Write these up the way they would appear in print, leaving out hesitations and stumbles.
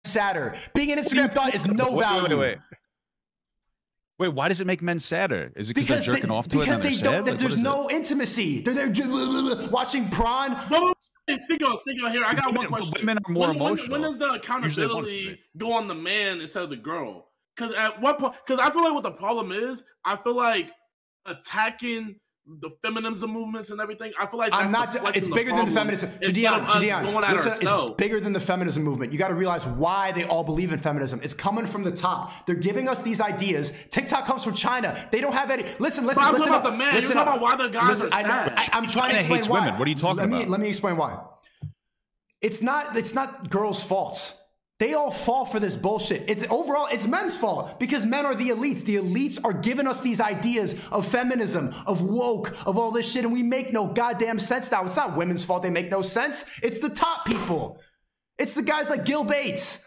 sadder. Being an Instagram thought is no value. Wait, why does it make men sadder? Is it because they're jerking off to it? Because they don't. There's no intimacy. They're watching prawn. Sneako, here. I got one question. Women are more emotional. When does the accountability go on the man instead of the girl? Because at what point? Because I feel like what the problem is, I feel like attacking the feminism movements and everything. I feel like that's it's bigger than the feminism. Jadian, listen, it's bigger than the feminism movement. You got to realize why they all believe in feminism. It's coming from the top. They're giving us these ideas. TikTok comes from China. They don't have any. Listen. You're talking about why the guys are sad. I'm trying to explain why. Women. What are you talking about? Let me explain why. It's not girls' faults. They all fall for this bullshit. It's men's fault because men are the elites. The elites are giving us these ideas of feminism, of woke, of all this shit, and we make no goddamn sense now. It's not women's fault they make no sense. It's the top people. It's the guys like Gil Bates.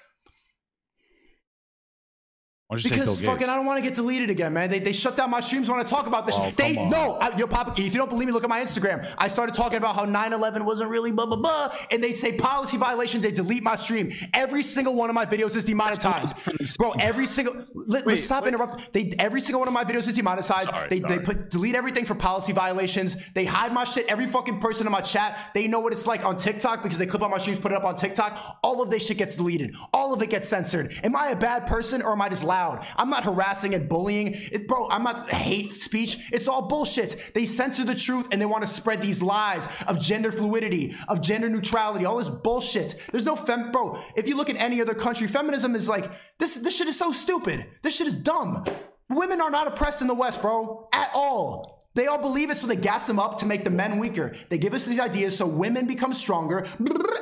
Because fucking, I don't want to get deleted again, man. They shut down my streams when I talk about this. Yo, Papa, if you don't believe me, look at my Instagram. I started talking about how 9/11 wasn't really blah, blah, blah. And they say policy violation, they delete my stream. Every single one of my videos is demonetized. Bro, every single, stop interrupting. Every single one of my videos is demonetized. They delete everything for policy violations. They hide my shit. Every fucking person in my chat, they know what it's like on TikTok because they clip on my streams, put it up on TikTok. All of this shit gets deleted. All of it gets censored. Am I a bad person or am I just loud? I'm not harassing and bullying. Bro, I'm not hate speech. It's all bullshit. They censor the truth and they want to spread these lies of gender fluidity, of gender neutrality, all this bullshit. There's no bro, if you look at any other country, feminism is like, this shit is so stupid. This shit is dumb. Women are not oppressed in the West, bro, at all. They all believe it, so they gas them up to make the men weaker. They give us these ideas so women become stronger.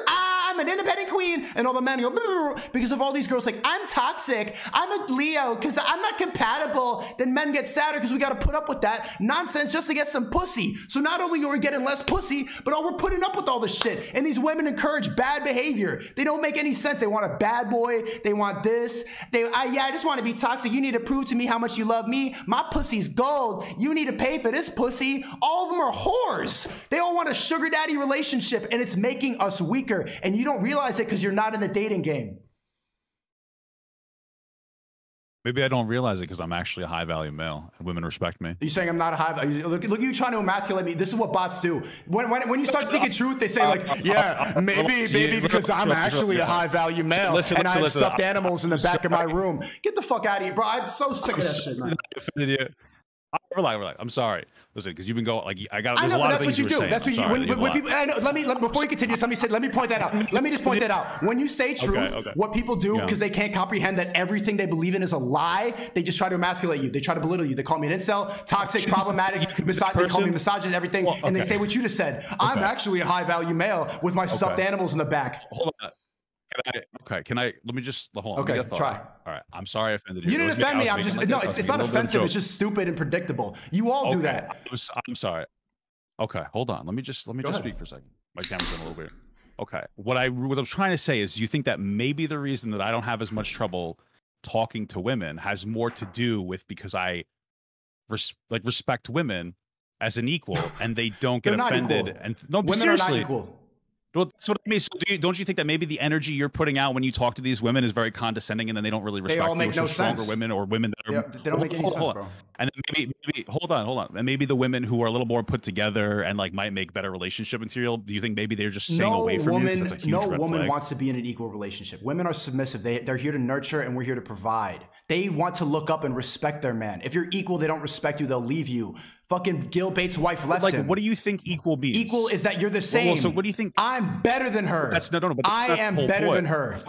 I'm an independent queen, and all the men go because of all these girls like, I'm toxic, I'm a Leo because I'm not compatible. Then men get sadder because we got to put up with that nonsense just to get some pussy. So not only are we getting less pussy, but we're putting up with all this shit. And these women encourage bad behavior. They don't make any sense. They want a bad boy. They want this. I just want to be toxic. You need to prove to me how much you love me. My pussy's gold. You need to pay for this pussy. All of them are whores. They all want a sugar daddy relationship, and it's making us weaker. And you don't realize it because you're not in the dating game. Maybe I don't realize it because I'm actually a high value male and women respect me. Are you saying I'm not a high value? Look at you trying to emasculate me. This is what bots do. When you start speaking truth, they say like, yeah, maybe because I'm actually a high value male and I have stuffed animals in the back of my room. Get the fuck out of here, bro. I'm so sick of that shit, man. Relax. I'm sorry. Listen, because you've been going like I got. I know, but that's what you do. That's what you. When people, I know, before you continue, let me point that out. Let me just point that out. When you say truth, what people do because they can't comprehend that everything they believe in is a lie, they just try to emasculate you. They try to belittle you. They call me an incel, toxic, problematic, they call me misogynist, everything, and they say what you just said. I'm actually a high value male with my stuffed animals in the back. Hold on. Let me just hold on. Okay, try. All right, I'm sorry I offended you. You didn't offend me. I'm just no. It's not offensive. It's just stupid and predictable. You all do that. I'm sorry. Okay, hold on. Let me just speak for a second. My camera's going a little weird. Okay, what I'm trying to say is, you think that maybe the reason that I don't have as much trouble talking to women has more to do with because I respect women as an equal and they don't get offended. And no, women seriously. are not equal. Well, that's what I mean. So don't you think that maybe the energy you're putting out when you talk to these women is very condescending, and then they don't really respect all make no stronger sense. women or women that are they don't make any sense, bro. And then maybe hold on, and maybe the women who are a little more put together and like might make better relationship material. Do you think maybe they're just staying away from you? That's a huge no red woman flag. wants to be in an equal relationship. Women are submissive. They're here to nurture, and we're here to provide. They want to look up and respect their man. If you're equal, they don't respect you. They'll leave you. Fucking Gil Bates' wife left him. What do you think equal means? Equal is that you're the same. Well, so what do you think? I'm better than her. But I am better than her.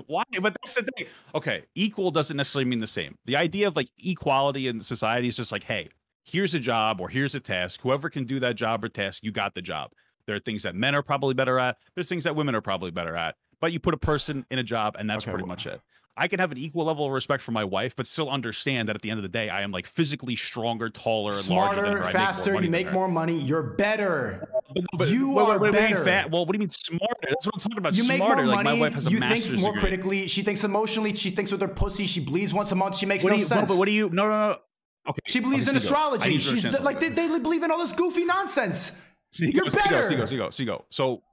Why? But that's the thing. Okay, equal doesn't necessarily mean the same. The idea of like equality in society is just like, hey, here's a job or here's a task. Whoever can do that job or task, you got the job. There are things that men are probably better at. There's things that women are probably better at. But you put a person in a job, and that's pretty much it. I can have an equal level of respect for my wife, but still understand that at the end of the day, I am like physically stronger, taller, and larger than her. Faster, you make more money, you're better. You are better. Well, what do you mean smarter? That's what I'm talking about. You make smarter. more money, like my wife has a master's think more degree. critically, she thinks emotionally, she thinks with her pussy, she bleeds once a month, she makes no sense. No, but what do you, no. Okay. She believes in astrology. She's like, they believe in all this goofy nonsense. You're better. Sneako. So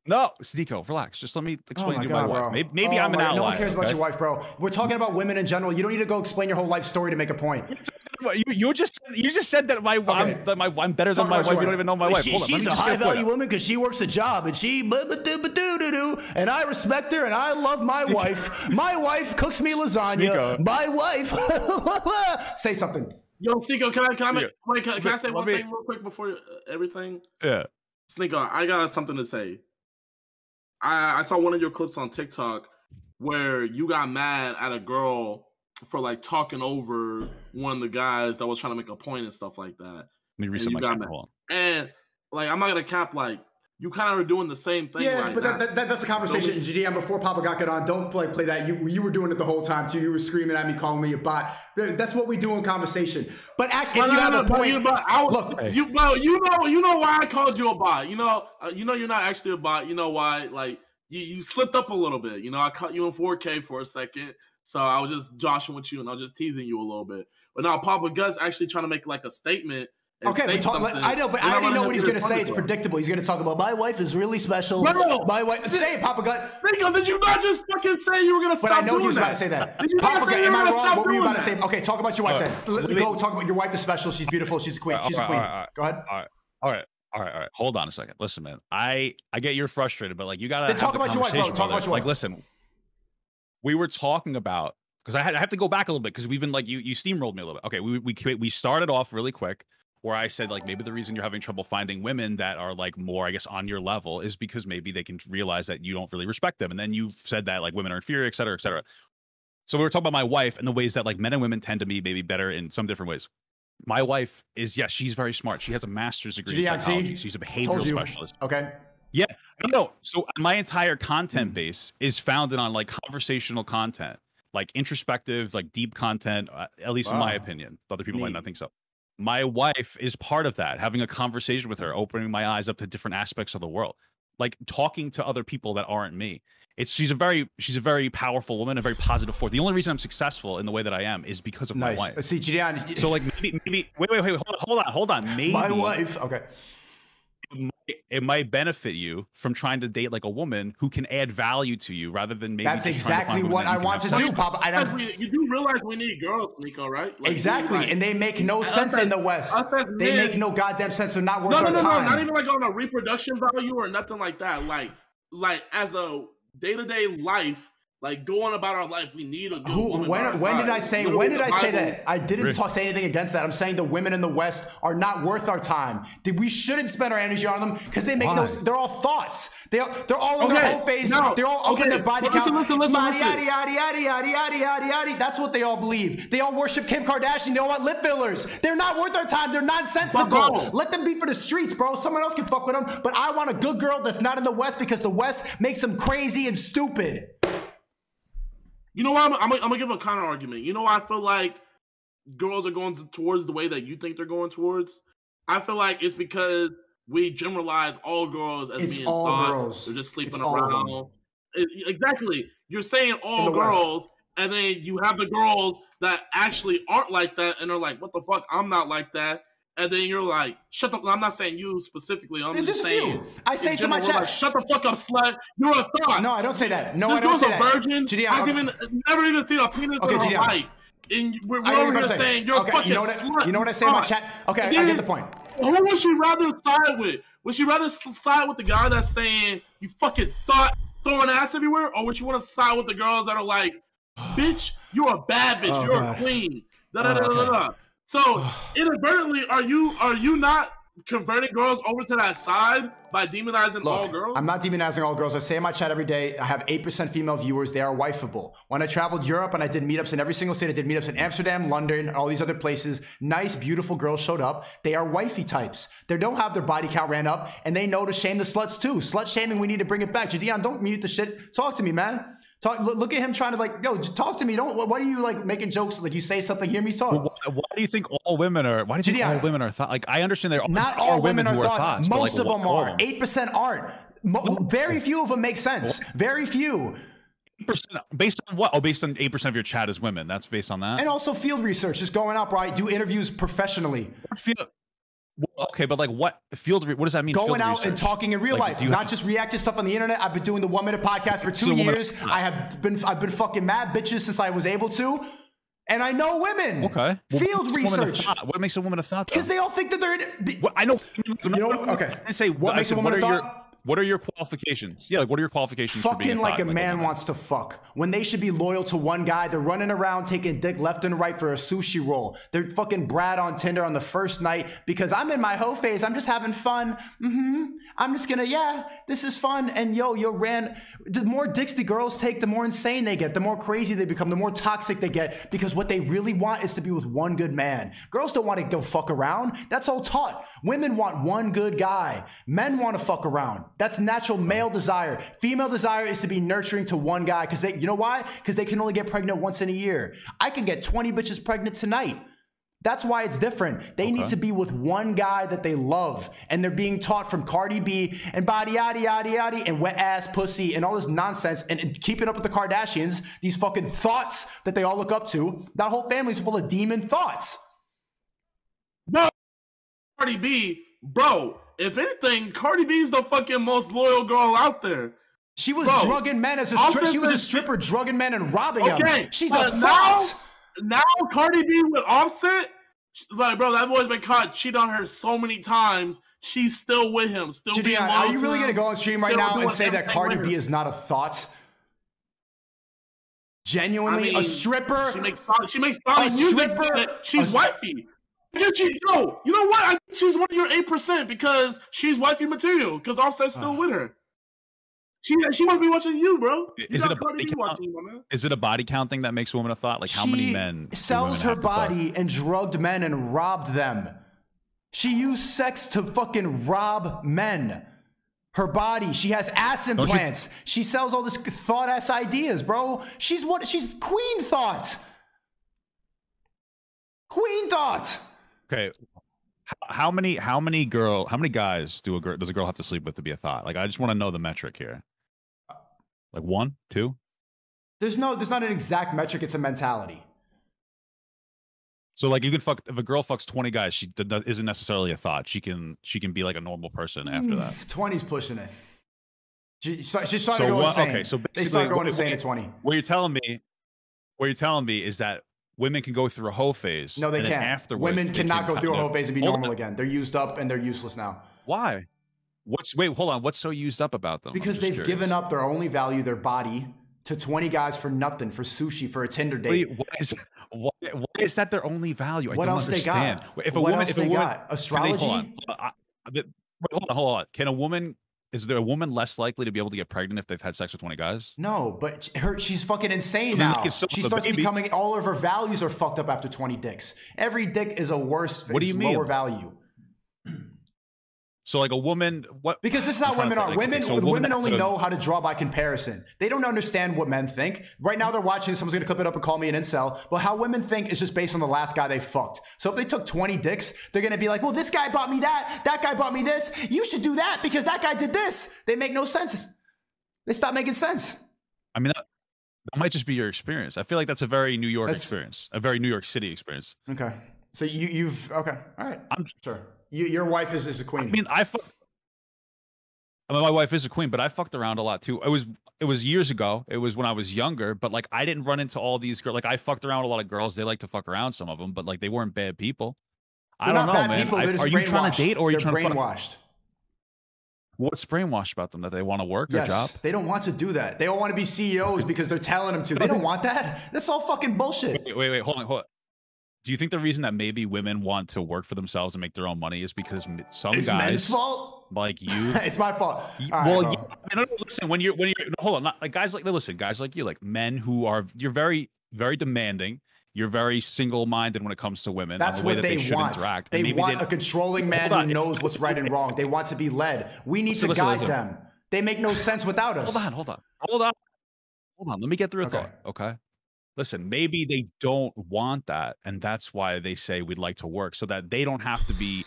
No, Sneako, relax. Just let me explain to you my wife. Maybe oh I'm an outlier. No one cares about your wife, bro. We're talking about women in general. You don't need to go explain your whole life story to make a point. You just said that I'm better than my wife. You don't even know my wife. She's a high value woman because she works a job and she and I respect her and I love my wife. My wife cooks me lasagna. Sneako. My wife. Say something. Yo, Sneako, can I say one thing real quick before everything? Yeah. Sneako, I got something to say. I saw one of your clips on TikTok where you got mad at a girl for like talking over one of the guys that was trying to make a point and stuff like that. Let me reset my camera. And like, I'm not gonna cap, like, you kind of are doing the same thing. Yeah, but that's a conversation in GDM before Papa got on. Don't play that. You were doing it the whole time too. You were screaming at me, calling me a bot. That's what we do in conversation. But actually, if you have a point, look, you know why I called you a bot. You know you're not actually a bot. You know why? Like you slipped up a little bit. You know, I caught you in 4K for a second, so I was just joshing with you and I was just teasing you a little bit. But now Papa Gut's actually trying to make like a statement. Okay, I know, but I already know what he's going to say. It's predictable. He's going to talk about my wife is really special. No, my wife. Say it, Papa Gut. Sneako, did you not just fucking say you were going to stop doing that? But I know he was about to say that. Did you Papa not say Gut, am I wrong? What were you about that? to say? Okay, talk about your wife then. Go talk about your wife is special. She's beautiful. She's a queen. She's a queen. Go ahead. All right. Hold on a second. Listen, man. I get you're frustrated, but like you got to talk about your wife, bro. Talk about your wife. Like, listen, we were talking about because I have to go back a little bit because we've been like you steamrolled me a little bit. Okay, we started off really quick. Where I said, like, maybe the reason you're having trouble finding women that are, like, more, I guess, on your level is because maybe they can realize that you don't really respect them. And then you've said that, like, women are inferior, et cetera, et cetera. So we were talking about my wife and the ways that, like, men and women tend to be maybe better in some different ways. My wife is, yes, she's very smart. She has a master's degree in psychology. She's a behavioral specialist. Okay. Yeah. No. So my entire content base is founded on, like, conversational content, like, introspective, like, deep content, at least in my opinion. Other people might not think so. My wife is part of that, having a conversation with her, opening my eyes up to different aspects of the world, like talking to other people that aren't me. She's a very powerful woman, a very positive force. The only reason I'm successful in the way that I am is because of my wife. See, Gideon. So like maybe wait, hold on. Maybe my wife. Okay. It might benefit you from trying to date like a woman who can add value to you rather than maybe. That's exactly what I want to do, Papa. You do realize we need girls, Sneako, right? Like, exactly, and they make no sense in the West. They make no goddamn sense. They're not worth our time. No, not even like on a reproduction value or nothing like that. Like as a day-to-day life. Like going about our life, we need a good woman. When did I say that? I didn't say anything against that. I'm saying the women in the West are not worth our time. We shouldn't spend our energy on them because they make they're all thoughts. They're all in their whole face. They're all up in their body count. Listen. That's what they all believe. They all worship Kim Kardashian. They all want lip fillers. They're not worth our time. They're nonsensical. Let them be for the streets, bro. Someone else can fuck with them. But I want a good girl that's not in the West because the West makes them crazy and stupid. You know what? I'm gonna give a counter argument. You know why I feel like girls are going towards the way that you think they're going towards? I feel like it's because we generalize all girls as being thoughts. They're just sleeping around. Exactly. You're saying all girls, and then you have the girls that actually aren't like that, and they're like, "What the fuck? I'm not like that." And then you're like, shut up. I'm not saying you specifically. I'm just saying. I say to my chat, like, shut the fuck up, slut. You're a thought. No, I don't say that. No, I don't say that. Virgin. I've never even seen a penis in her life. And we're over here saying you're a fucking slut. You know what I say in my chat? Okay, I get the point. Who would she rather side with? Would she rather side with the guy that's saying you fucking thought throwing ass everywhere? Or would she want to side with the girls that are like, bitch, you're a bad bitch. You're a queen. Da-da-da-da-da. So inadvertently, are you not converting girls over to that side by demonizing all girls? I'm not demonizing all girls. I say in my chat every day, I have 8% female viewers. They are wifeable. When I traveled Europe and I did meetups in every single state, I did meetups in Amsterdam, London, all these other places. Nice, beautiful girls showed up. They are wifey types. They don't have their body count ran up, and they know to shame the sluts too. Slut shaming, we need to bring it back. Jadion, don't mute the shit. Talk to me, man. Look at him trying to like, yo, talk to me. What are you like making jokes? Like you say something, hear me talk. Well, why do you think all women are? Why do you think all women are thought? Like I understand they're not all women are thoughts. Most of them are. 8% aren't. Very few of them make sense. Very few. 8% based on what? Oh, based on 8% of your chat is women. That's based on that. And also field research is going up, right? Do interviews professionally. Okay, Okay, but like what does that mean? Going out research? And talking in real life, not just react to stuff on the internet. I've been doing the 1 Minute podcast for 2 years. I've been fucking mad bitches since I was able to. And I know women. Okay. Field research. What makes a woman a thought? Because they all think that they're I know. Okay. I say what makes a woman a thought? What are your qualifications? Yeah, like what are your qualifications? Fucking for being like a man wants to fuck. When they should be loyal to one guy, they're running around taking dick left and right for a sushi roll. They're fucking Brad on Tinder on the first night because I'm in my hoe phase. I'm just having fun. I'm just gonna, this is fun. And the more dicks the girls take, the more insane they get, the more crazy they become, the more toxic they get, because what they really want is to be with one good man. Girls don't want to go fuck around. That's all taught. Women want one good guy. Men want to fuck around. That's natural male desire. Female desire is to be nurturing to one guy because you know why? Because they can only get pregnant once in a year. I can get 20 bitches pregnant tonight. That's why it's different. They need to be with one guy that they love, and they're being taught from Cardi B and body yaddy yaddy yaddy and wet ass pussy and all this nonsense and keeping up with the Kardashians. These fucking thoughts that they all look up to. That whole family's full of demon thoughts. No, Cardi B, bro. If anything, Cardi B is the fucking most loyal girl out there. She was drugging men as a stripper. She was a stripper drugging men and robbing them. She's a thought. Now Cardi B with Offset, like, bro, that boy's been caught cheating on her so many times. She's still with him. Still being loyal. Are you really gonna go on stream right now and say that Cardi B is not a thought? Genuinely, a stripper. She makes music. She's wifey. You know what? I think she's one of your 8% because she's wifey material. Because Offset's still with her. She must be watching you, bro. Is it a body count? Is it a body count thing that makes a woman a thought? Like how many men sells her body and drugged men and robbed them? She used sex to fucking rob men. Her body. She has ass implants. She sells all this thought ass ideas, bro. She's queen thought. Queen thought. Okay, how many guys does a girl have to sleep with to be a thought? Like, I just want to know the metric here. Like 1, 2? There's not an exact metric. It's a mentality. So like you can fuck if a girl fucks 20 guys, she isn't necessarily a thought. She can be like a normal person after that. 20's pushing it. She started going insane. Okay, so they start going insane at 20. What you're telling me is that women can go through a hoe phase. No, they can't. Women cannot go through a hoe phase and be normal again. They're used up and they're useless now. Why? Wait, hold on. What's so used up about them? Because they've given up their only value, their body, to 20 guys for nothing, for sushi, for a Tinder date. Why is that their only value? What else understand. They got? What else they got? Astrology? Hold on. Is there a woman less likely to be able to get pregnant if they've had sex with 20 guys? No, but she's fucking insane now. She starts becoming, all of her values are fucked up after 20 dicks. Every dick is a worse, lower value. So like a woman, what? Because this is how women are. Women only know how to draw by comparison. They don't understand what men think. Right now they're watching, someone's gonna clip it up and call me an incel, but how women think is just based on the last guy they fucked. So if they took 20 dicks, they're gonna be like, well, this guy bought me that guy bought me this, you should do that because that guy did this. They make no sense. They stop making sense. I mean, that might just be your experience. I feel like that's a very New York experience, a very New York City experience. Okay. So you've, okay, all right. I'm sure. Your wife is a queen. I mean, my wife is a queen, but I fucked around a lot too. It was years ago. It was when I was younger, but like I didn't run into all these girls. Like I fucked around a lot of girls. They like to fuck around, some of them, but like they weren't bad people. I don't know, man. Are you trying to date or are you trying to brainwashed? What's brainwashed about them? That they want to work their job? They don't want to do that. They all want to be CEOs because they're telling them to. They don't want that. That's all fucking bullshit. Wait, hold on. Do you think the reason that maybe women want to work for themselves and make their own money is because some guys, men's fault? Like you, it's my fault. Listen, when you're hold on, not like guys like you, like men who are, you're very, very demanding. You're very single-minded when it comes to women. That's what they want. Interact. They want a controlling man who knows what's right and wrong. They want to be led. We need to guide them. They make no sense without us. Hold on. Let me get through a thought. Okay. Listen, maybe they don't want that, and that's why they say we'd like to work, so that they don't have to be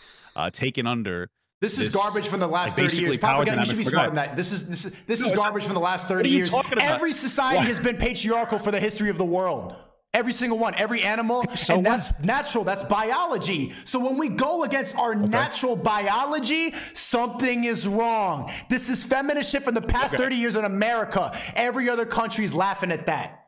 taken under. This is garbage from the last 30 years. Papa, you should be smart in that. This is garbage from the last 30 years. Every society has been patriarchal for the history of the world. Every single one, every animal, so and that's natural, that's biology. So when we go against our natural biology, something is wrong. This is feminist shit from the past 30 years in America. Every other country is laughing at that.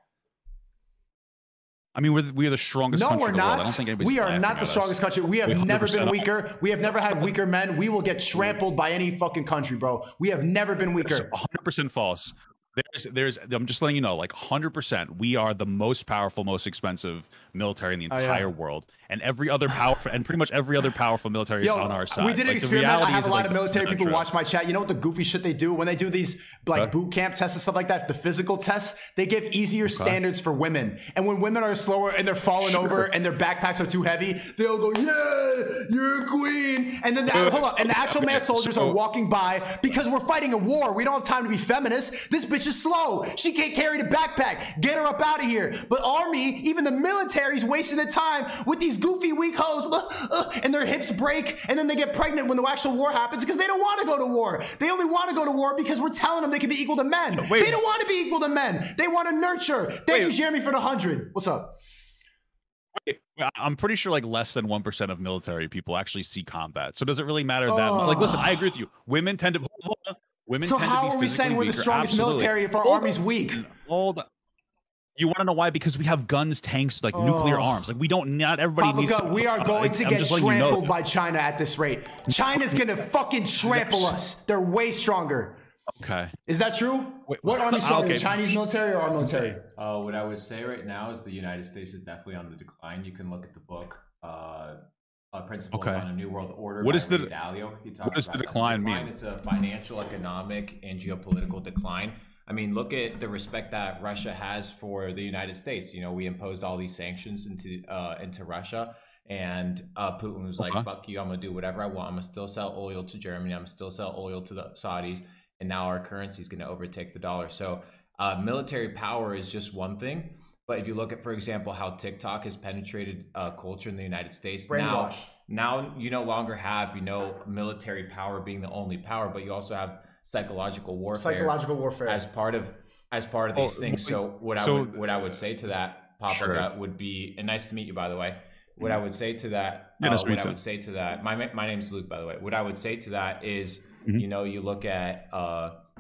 I mean, we're the strongest country in the world. I don't think anybody's we are not the strongest country. We have never been weaker. We have never had weaker men. We will get trampled by any fucking country, bro. We have never been weaker. 100% false. I'm just letting you know, like 100%, we are the most powerful, most expensive military in the entire world, and every other powerful, and pretty much every other powerful military is on our side. We did an experiment. I have a lot of military people watch my chat. You know what the goofy shit they do when they do these like boot camp tests and stuff like that? The physical tests, they give easier standards for women, and when women are slower and they're falling over and their backpacks are too heavy, they'll go, "Yeah, you're a queen," and then and the actual male soldiers are walking by because we're fighting a war. We don't have time to be feminists. This bitch is slow. She can't carry the backpack. Get her up out of here. But army, even the military's wasting the time with these goofy weak hoes, and their hips break, and then they get pregnant when the actual war happens because they don't want to go to war. They only want to go to war because we're telling them they can be equal to men. They don't want to be equal to men. They want to nurture. Thank you, Jeremy, for the 100. What's up? I'm pretty sure like less than 1% of military people actually see combat. So does it really matter that much? Like, listen, I agree with you. Women tend to... So how are we saying we're the strongest military if our army's weak? Hold on. You want to know why? Because we have guns, tanks, like nuclear arms. Like we don't. Not everybody needs. We are going to get trampled by China at this rate. China's gonna fucking trample us. They're way stronger. Okay. Is that true? What army stronger, the Chinese military or our military? What I would say right now is the United States is definitely on the decline. You can look at the book. Principles on a New World Order. What is the Dalio. What does the decline mean? It's a financial, economic, and geopolitical decline. I mean, look at the respect that Russia has for the United States. You know, we imposed all these sanctions into Russia, and Putin was like, "Fuck you! I'm gonna do whatever I want. I'm gonna still sell oil to Germany. I'm gonna still sell oil to the Saudis, and now our currency is gonna overtake the dollar." So, military power is just one thing. But if you look at, for example, how TikTok has penetrated culture in the United States, now you no longer have, military power being the only power, but you also have psychological warfare as part of these things. So what I would say to that, Papa Gut, would be, and nice to meet you, by the way. What I would say to that, my name's Luke, by the way. What I would say to that is, you look at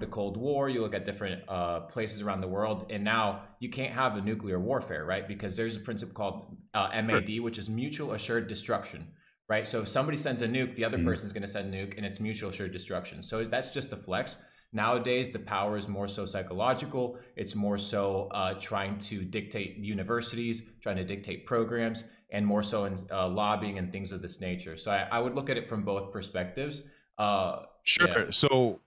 the Cold War, you look at different places around the world, and now you can't have a nuclear warfare, right? Because there's a principle called MAD, which is mutual assured destruction, right? So if somebody sends a nuke, the other person's going to send a nuke, and it's mutual assured destruction. So that's just a flex. Nowadays, the power is more so psychological. It's more so trying to dictate universities, trying to dictate programs, and more so in lobbying and things of this nature. So I would look at it from both perspectives. So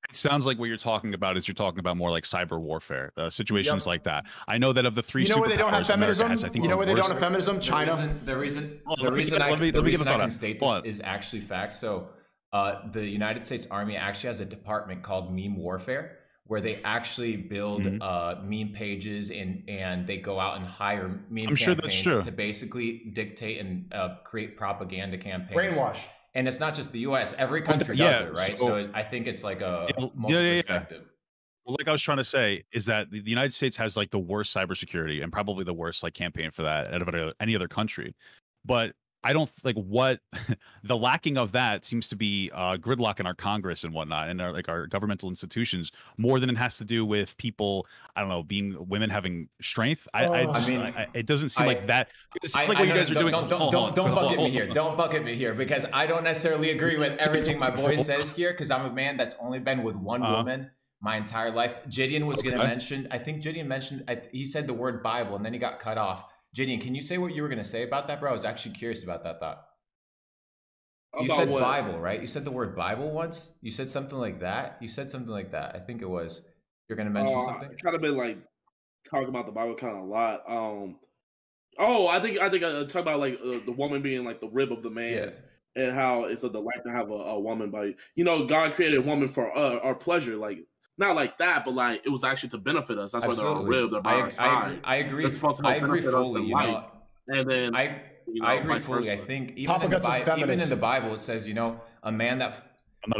it sounds like what you're talking about is more like cyber warfare, situations like that. I know that of the three, where they don't have feminism. Where they don't have feminism? China. The reason I can state this is actually fact. So the United States Army actually has a department called meme warfare, where they actually build meme pages and they go out and hire meme campaigns to basically dictate and create propaganda campaigns. Brainwash. And it's not just the U.S. Every country does it, right? So I think it's like a multi-perspective. Well, like I was trying to say, is that the United States has like the worst cybersecurity and probably the worst like campaign for that out of any other country. But I don't what the lacking of that seems to be gridlock in our Congress and whatnot, and our governmental institutions, more than it has to do with people. I don't know, women having strength. It doesn't seem like that. It seems like what you guys are doing. Don't bucket me here. Don't bucket me here, because I don't necessarily agree with everything my boy says here, because I'm a man that's only been with one woman my entire life. Gideon was going to mention. I think Gideon mentioned. He said the word Bible, and then he got cut off. Gideon, can you say what you were going to say about that, bro? I was actually curious about that thought. You said what? Bible, right? You said the word Bible once. You said something like that. I think it was. You're going to mention something? I kind of been like talking about the Bible kind of a lot. I think I talk about like the woman being like the rib of the man, and how it's a delight to have a woman. But God created a woman for our pleasure, like. Not like that, but like it was actually to benefit us. That's why they're on rib. They're by our side. I agree. I agree fully. And then I agree fully. I think even in the Bible it says, a man that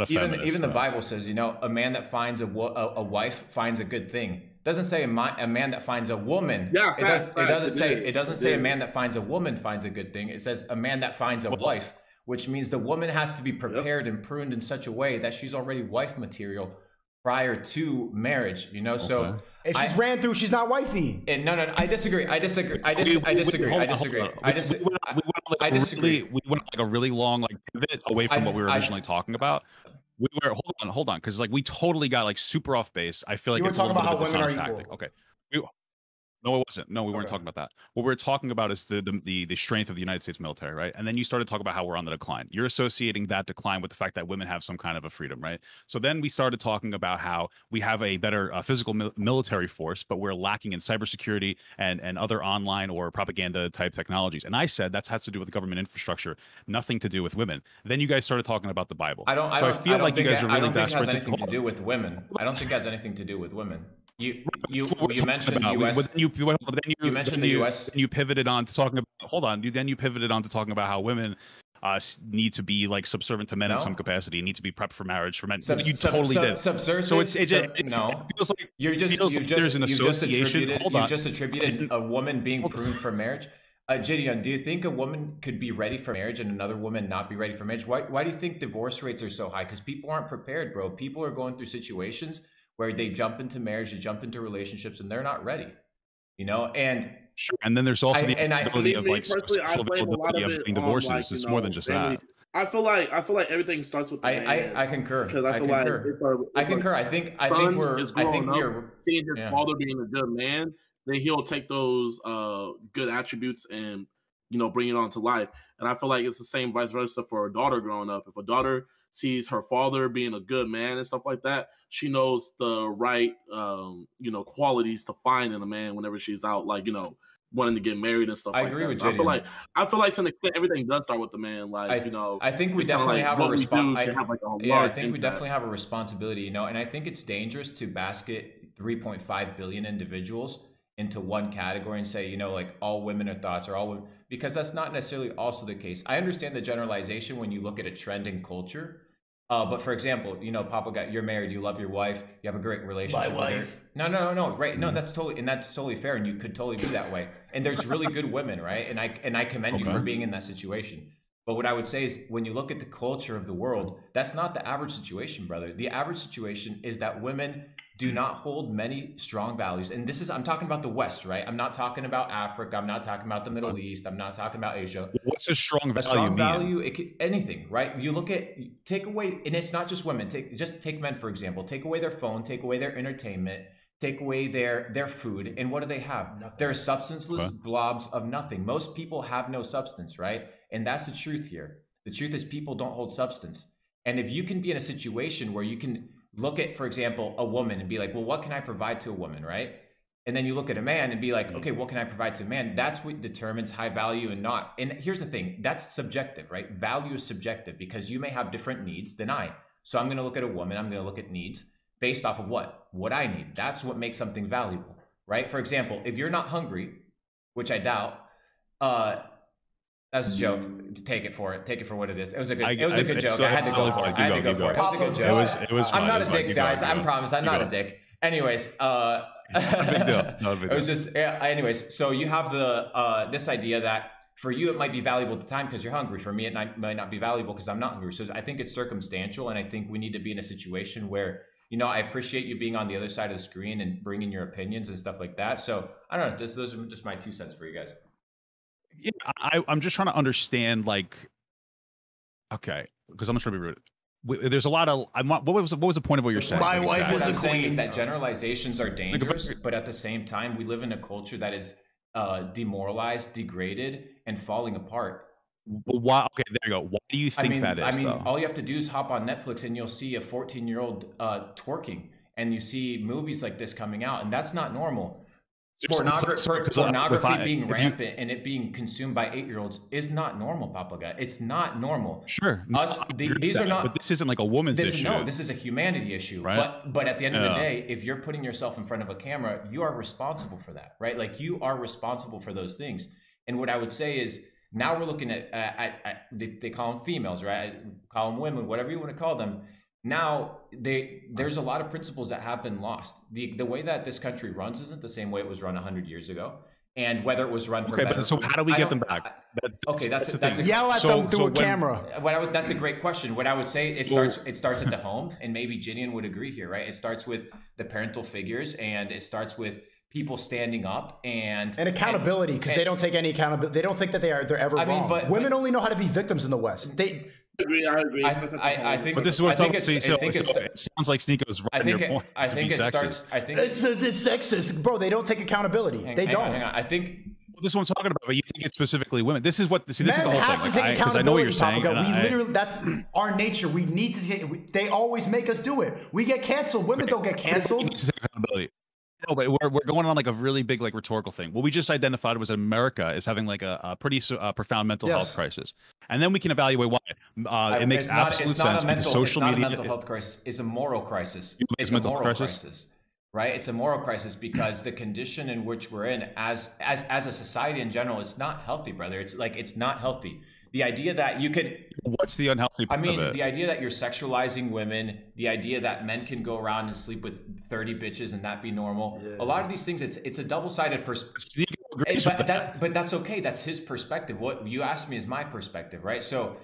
even the Bible says, a man that finds a wife finds a good thing. It doesn't say a man that finds a woman. Yeah, it doesn't say a man that finds a woman finds a good thing. It says a man that finds a wife, which means the woman has to be prepared and pruned in such a way that she's already wife material prior to marriage, you know. So if she's ran through, she's not wifey. And no, I disagree. I disagree. We went like a really long like pivot away from what we were originally talking about. We were hold on, because like we totally got like super off base. I feel like you were talking about how women are equal. Tactic. Okay. No, it wasn't. No, we weren't talking about that. What we're talking about is the strength of the United States military, right? And then you started talking about how we're on the decline. You're associating that decline with the fact that women have some kind of a freedom, right? So then we started talking about how we have a better physical military force, but we're lacking in cybersecurity and other online or propaganda type technologies. And I said that has to do with government infrastructure, nothing to do with women. Then you guys started talking about the Bible. I don't think it has anything to do with women. I don't think it has anything to do with women. You mentioned the U.S. You mentioned the U.S. You pivoted on to talking about. Hold on. You pivoted on to talking about how women need to be like subservient to men in some capacity, need to be prepped for marriage for men. You totally did. Subservient. So it feels like there's an association. You just attributed a woman being pruned for marriage. Gideon, do you think a woman could be ready for marriage and another woman not be ready for marriage? Why do you think divorce rates are so high? Because people aren't prepared, bro. People are going through situations where they jump into marriage, they jump into relationships, and they're not ready, you know. And sure, and then there's also the ability of like social availability of getting divorces. Like, it's more than just that. I feel like everything starts with the man. I concur. Because I concur. I concur. I think we're seeing his father being a good man. Then he'll take those good attributes and bring it on to life. And I feel like it's the same vice versa for a daughter growing up. If a daughter sees her father being a good man and stuff like that, she knows the right, qualities to find in a man whenever she's out, like, wanting to get married and stuff. I agree with you. I feel like to an extent, everything does start with the man. Like, I think we definitely have a responsibility. I think we definitely have a responsibility, and I think it's dangerous to basket 3.5 billion individuals into one category and say, like all women are thoughts or all women, because that's not necessarily also the case. I understand the generalization when you look at a trend in culture. But for example, Papa, you're married, you love your wife, you have a great relationship with her. No, right? No, that's totally fair, and you could totally be that way. And there's really good women, right? And I commend you for being in that situation. But what I would say is, when you look at the culture of the world, that's not the average situation, brother. The average situation is that women do not hold many strong values. And I'm talking about the West, right? I'm not talking about Africa. I'm not talking about the Middle East. I'm not talking about Asia. What's a strong value? A strong value, it could, anything, right? You look at, take away, and it's not just women. Just take men, for example. Take away their phone, take away their entertainment, take away their food, and what do they have? Nothing. They're substanceless blobs of nothing. Most people have no substance, right? And that's the truth here. The truth is, people don't hold substance. And if you can be in a situation where you can look at, for example, a woman and be like, well, what can I provide to a woman, right? And then you look at a man and be like, okay, what can I provide to a man? That's what determines high value and not. And here's the thing, that's subjective, right? Value is subjective because you may have different needs than I. So I'm going to look at a woman, I'm going to look at needs based off of what I need. That's what makes something valuable, right? For example, if you're not hungry, which I doubt, that's a joke. Take it for what it is. It was a good joke. I had to go for it. It was a good joke. It was fun. I'm not a dick, guys. I promise. I'm not a dick. Anyways, it's not a big deal. It was just, anyways. So you have this idea that for you it might be valuable at the time because you're hungry. For me, it might not be valuable because I'm not hungry. So I think it's circumstantial, and I think we need to be in a situation where, I appreciate you being on the other side of the screen and bringing your opinions and stuff like that. So I don't know. Those are just my 2 cents for you guys. Yeah, I'm just trying to understand, like, okay, because I'm just trying to be rude. There's a lot of what was the point of what you're saying? My wife is a queen. Is that generalizations are dangerous, but at the same time, we live in a culture that is demoralized, degraded, and falling apart. Well, why? Okay, there you go. Why do you think that is? Though? All you have to do is hop on Netflix and you'll see a 14-year-old twerking, and you see movies like this coming out, and that's not normal. Pornography being rampant and it being consumed by 8-year-olds is not normal, Papaga. It's not normal. Sure. These are not. But this isn't like a woman's issue. No, this is a humanity issue. Right? But at the end of the day, if you're putting yourself in front of a camera, you are responsible for that, right? Like, you are responsible for those things. And what I would say is, now we're looking at they call them females, right? Call them women, whatever you want to call them. now there's a lot of principles that have been lost. The way that this country runs isn't the same way it was run 100 years ago. And whether it was run for better. But so how do we get them back? That's yell at them through a camera. That's a great question. What I would say, it starts at the home, and maybe Jinian would agree here, right? It starts with the parental figures, and it starts with people standing up and accountability, because they don't take any accountability. They don't think that they're ever wrong. But women only know how to be victims in the West. I agree. I think. But this is what I'm talking about. It sounds like Sneako's right on your point. I think it starts. I think it's sexist, bro. They don't take accountability. They don't. Hang on. I think. Well, this is what I'm talking about. But you think it's specifically women. This is what. See, this is the whole have thing. To take Because I know what you're saying. We literally, that's our nature. We need to take. They always make us do it. We get canceled. Women don't get canceled. Accountability. No, but we're going on like a really big like rhetorical thing. What we just identified was America is having like a pretty profound mental health crisis, and then we can evaluate why. It makes absolute sense because social media. It's not a mental health crisis. It's a moral crisis. It's a moral crisis, right? It's a moral crisis because the condition in which we're in as a society in general is not healthy, brother. It's not healthy. The idea that you could... What's the unhealthy part of it? The idea that you're sexualizing women, the idea that men can go around and sleep with 30 bitches and that be normal. Yeah. A lot of these things, it's a double-sided perspective. But that's okay. That's his perspective. What you asked me is my perspective, right? So,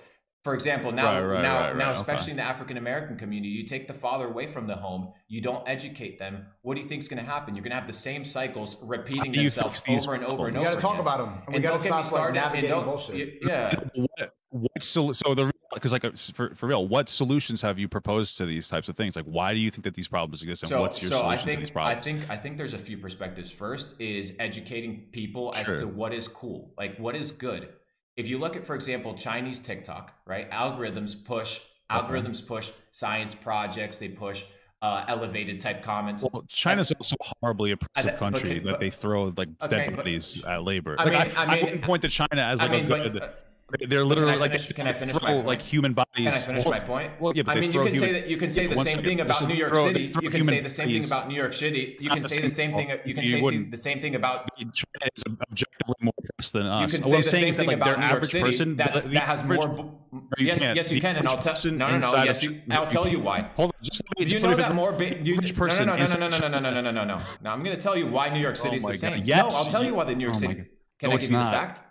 for example, now, especially in the African American community, you take the father away from the home, you don't educate them. What do you think is going to happen? You're going to have the same cycles repeating themselves over and over and over. We got to talk about them. And we got to stop navigating bullshit. Yeah. For real, what solutions have you proposed to these types of things? Like, why do you think that these problems exist, and what's your solution to these problems? I think there's a few perspectives. First is educating people as to what is cool, like what is good. If you look at, for example, Chinese TikTok, right? Algorithms push science projects. They push elevated type comments. Well, China's also a horribly oppressive country that they throw like dead bodies at labor. I wouldn't point to China as like a good. They're literally can I finish my point? Like human bodies. Can I finish my point? Well, yeah, but I mean, you can say the same thing about New York City. You can say the same thing about New York City. You can say the same thing. You can say the same thing about. China is objectively more oppressed than us. You can say the same thing about New York City. That has more. Yes, you can, and I'll tell. No. Yes, I'll tell you why. Hold on, just do you know that more? No. Now I'm going to tell you why New York City is the same. No, I'll tell you why the New York City. Can I give you the fact?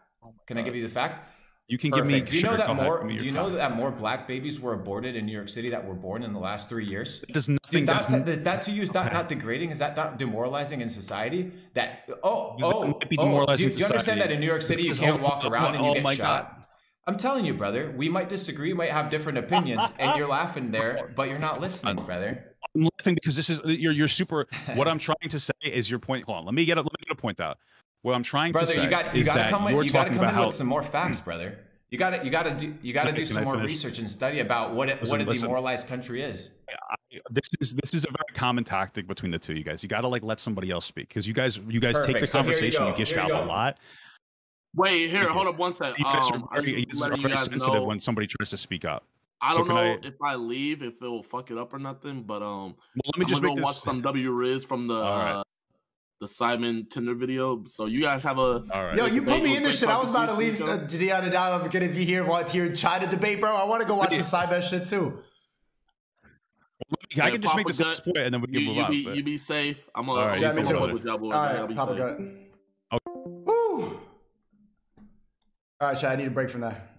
Can I give you the fact? You can give me. Do you know that more black babies were aborted in New York City that were born in the last 3 years? There's nothing. Is that to you? Is that not degrading? Is that not demoralizing in society? That do you understand that in New York City you can't walk around and you get shot? I'm telling you, brother. We might disagree, might have different opinions, and you're laughing there, but you're not listening, brother. I'm laughing because this is you're super. What I'm trying to say is your point. Hold on, let me get a point out. What I'm trying to say is that you're talking about how with some more facts, brother. You got to do some more research and study about what a demoralized country is. This is a very common tactic between the two of you guys. You got to like let somebody else speak because you guys take the conversation, you gish out a lot. Wait, hold up one second. You guys are very sensitive when somebody tries to speak up. I don't know if I leave if it will fuck it up or nothing, but well, let me just watch some W Riz from the Simon Tinder video. So you guys have a Yo, you put me in this shit. I was about to leave Jadiana and I'm gonna be here China debate, bro. I want to go watch the Simon shit too. I can just make this last point and then we can move on. You be safe. I'm gonna All right, Papa Gut. Woo! All right, Shad, I need a break from that.